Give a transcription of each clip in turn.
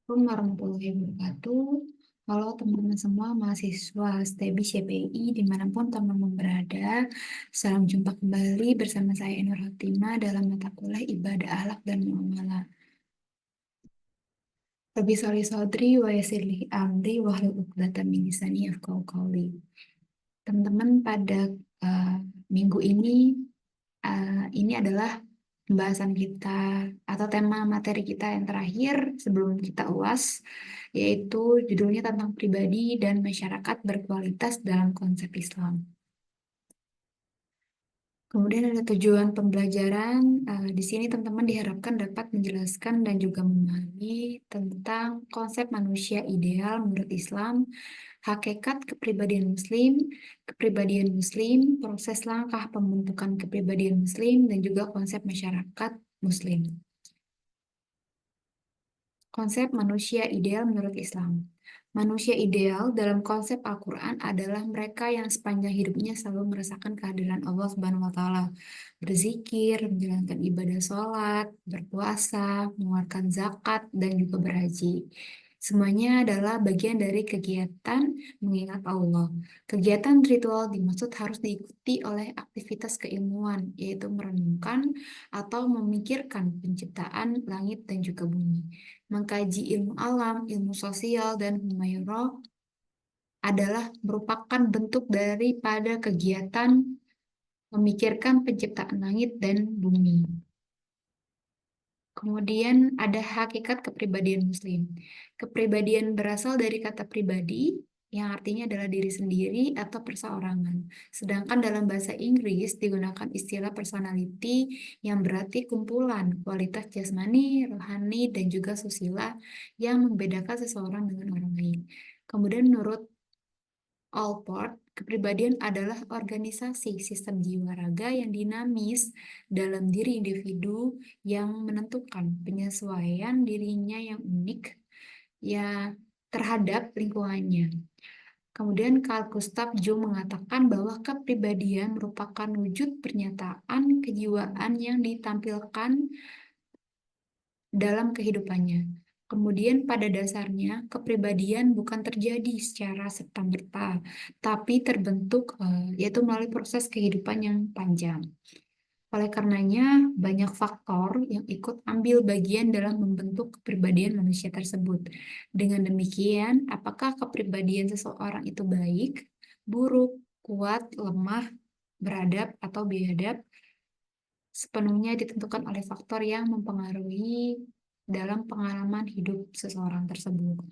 Assalamualaikum warahmatullahi wabarakatuh. Halo teman-teman semua mahasiswa STEBI CPI dimanapun teman-teman berada. Salam jumpa kembali bersama saya Nur Hatimah dalam mata kuliah Ibadah Akhlak dan Muamalah. Rabbi sholli shodri wa yassir li amri wahlul 'uqdatam min lisani yafqahu qawli. Teman-teman pada uh, minggu ini adalah pembahasan kita atau tema materi kita yang terakhir sebelum kita UAS, yaitu judulnya tentang pribadi dan masyarakat berkualitas dalam konsep Islam. Kemudian ada tujuan pembelajaran. Di sini teman-teman diharapkan dapat menjelaskan dan juga memahami tentang konsep manusia ideal menurut Islam, hakikat kepribadian Muslim, proses langkah pembentukan kepribadian Muslim, dan juga konsep masyarakat Muslim. Konsep manusia ideal menurut Islam. Manusia ideal dalam konsep Al-Quran adalah mereka yang sepanjang hidupnya selalu merasakan kehadiran Allah Subhanahu wa Ta'ala, berzikir, menjalankan ibadah sholat, berpuasa, mengeluarkan zakat, dan juga berhaji. Semuanya adalah bagian dari kegiatan mengingat Allah. Kegiatan ritual dimaksud harus diikuti oleh aktivitas keilmuan, yaitu merenungkan atau memikirkan penciptaan langit dan juga bumi. Mengkaji ilmu alam, ilmu sosial, dan humairah adalah merupakan bentuk daripada kegiatan memikirkan penciptaan langit dan bumi. Kemudian ada hakikat kepribadian Muslim. Kepribadian berasal dari kata pribadi, yang artinya adalah diri sendiri atau perseorangan. Sedangkan dalam bahasa Inggris digunakan istilah personality yang berarti kumpulan kualitas jasmani, rohani, dan juga sosial yang membedakan seseorang dengan orang lain. Kemudian menurut Allport, kepribadian adalah organisasi sistem jiwa raga yang dinamis dalam diri individu yang menentukan penyesuaian dirinya yang unik ya terhadap lingkungannya. Kemudian Carl Gustav Jung mengatakan bahwa kepribadian merupakan wujud pernyataan kejiwaan yang ditampilkan dalam kehidupannya. Kemudian pada dasarnya kepribadian bukan terjadi secara serta-merta, tapi terbentuk yaitu melalui proses kehidupan yang panjang. Oleh karenanya, banyak faktor yang ikut ambil bagian dalam membentuk kepribadian manusia tersebut. Dengan demikian, apakah kepribadian seseorang itu baik, buruk, kuat, lemah, beradab, atau biadab, sepenuhnya ditentukan oleh faktor yang mempengaruhi dalam pengalaman hidup seseorang tersebut.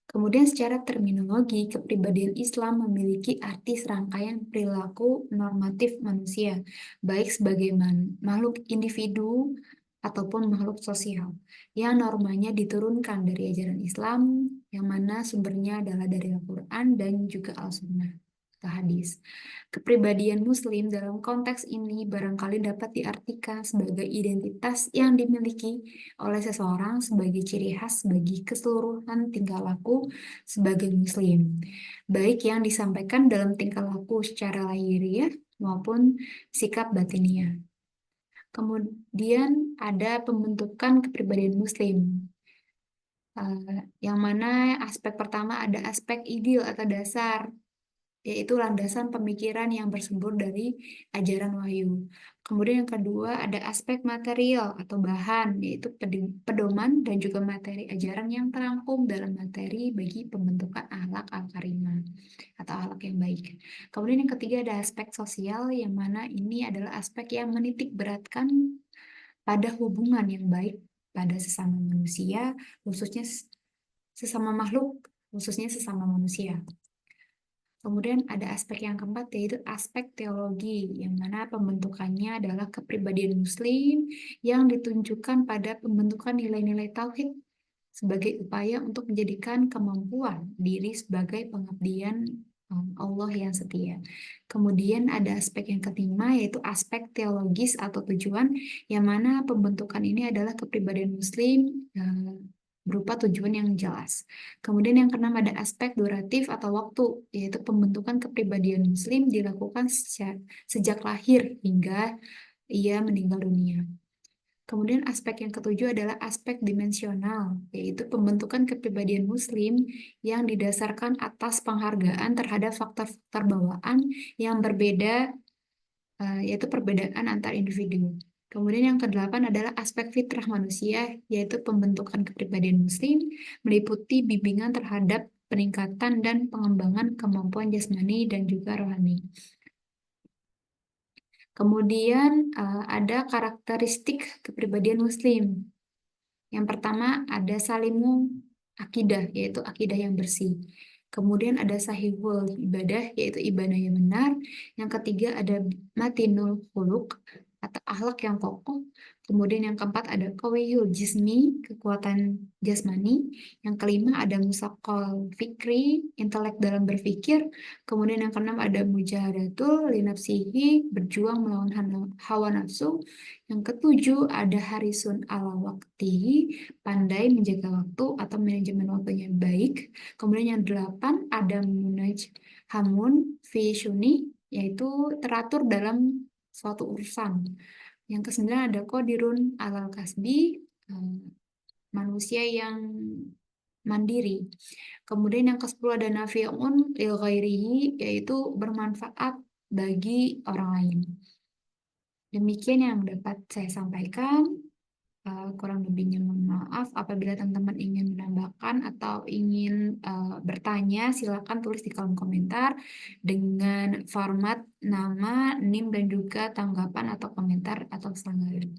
Kemudian secara terminologi, kepribadian Islam memiliki arti serangkaian perilaku normatif manusia, baik sebagai makhluk individu ataupun makhluk sosial, yang normanya diturunkan dari ajaran Islam, yang mana sumbernya adalah dari Al-Quran dan juga Al-Sunnah atau hadis. Kepribadian Muslim dalam konteks ini barangkali dapat diartikan sebagai identitas yang dimiliki oleh seseorang sebagai ciri khas bagi keseluruhan tingkah laku sebagai Muslim, baik yang disampaikan dalam tingkah laku secara lahiriah maupun sikap batiniah. Kemudian ada pembentukan kepribadian Muslim, yang mana aspek pertama ada aspek ideal atau dasar, yaitu landasan pemikiran yang bersumber dari ajaran wahyu. Kemudian yang kedua ada aspek material atau bahan, yaitu pedoman dan juga materi ajaran yang terangkum dalam materi bagi pembentukan akhlak al-karimah atau akhlak yang baik. Kemudian yang ketiga ada aspek sosial, yang mana ini adalah aspek yang menitik beratkan pada hubungan yang baik pada sesama manusia, khususnya sesama makhluk, khususnya sesama manusia. Kemudian ada aspek yang keempat, yaitu aspek teologi, yang mana pembentukannya adalah kepribadian Muslim yang ditunjukkan pada pembentukan nilai-nilai tauhid sebagai upaya untuk menjadikan kemampuan diri sebagai pengabdian Allah yang setia. Kemudian ada aspek yang kelima, yaitu aspek teologis atau tujuan, yang mana pembentukan ini adalah kepribadian Muslim berupa tujuan yang jelas. Kemudian yang keenam ada aspek duratif atau waktu, yaitu pembentukan kepribadian Muslim dilakukan sejak lahir hingga ia meninggal dunia. Kemudian aspek yang ketujuh adalah aspek dimensional, yaitu pembentukan kepribadian Muslim yang didasarkan atas penghargaan terhadap faktor-faktor bawaan yang berbeda, yaitu perbedaan antar individu. Kemudian yang kedelapan adalah aspek fitrah manusia, yaitu pembentukan kepribadian Muslim meliputi bimbingan terhadap peningkatan dan pengembangan kemampuan jasmani dan juga rohani. Kemudian ada karakteristik kepribadian Muslim. Yang pertama ada salimu akidah, yaitu akidah yang bersih. Kemudian ada sahihul ibadah, yaitu ibadah yang benar. Yang ketiga ada matinul khuluq, atau akhlak yang kokoh. Kemudian yang keempat ada qawiyul jismi, kekuatan jasmani. Yang kelima ada musaqal fikri, intelek dalam berpikir. Kemudian yang keenam ada mujahadatul linafsihi, berjuang melawan hawa nafsu. Yang ketujuh ada harisun ala wakti, pandai menjaga waktu atau manajemen waktunya baik. Kemudian yang delapan ada munaj hamun fi syuni, yaitu teratur dalam suatu urusan. Yang kesembilan ada kodirun alal kasbi, eh, manusia yang mandiri. Kemudian yang kesepuluh ada nafi'un lil ghairihi, yaitu bermanfaat bagi orang lain. Demikian yang dapat saya sampaikan. Kurang lebihnya mohon maaf. Apabila teman-teman ingin menambahkan atau ingin bertanya, silakan tulis di kolom komentar dengan format nama, NIM, dan juga tanggapan atau komentar atau sanggahan.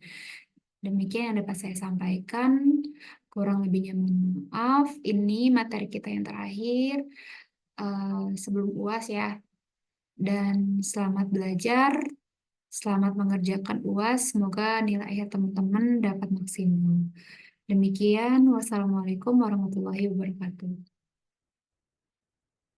Demikian yang dapat saya sampaikan. Kurang lebihnya mohon maaf. Ini materi kita yang terakhir sebelum UAS ya. Dan selamat belajar. Selamat mengerjakan UAS, semoga nilai akhir teman-teman dapat maksimal. Demikian, wassalamualaikum warahmatullahi wabarakatuh.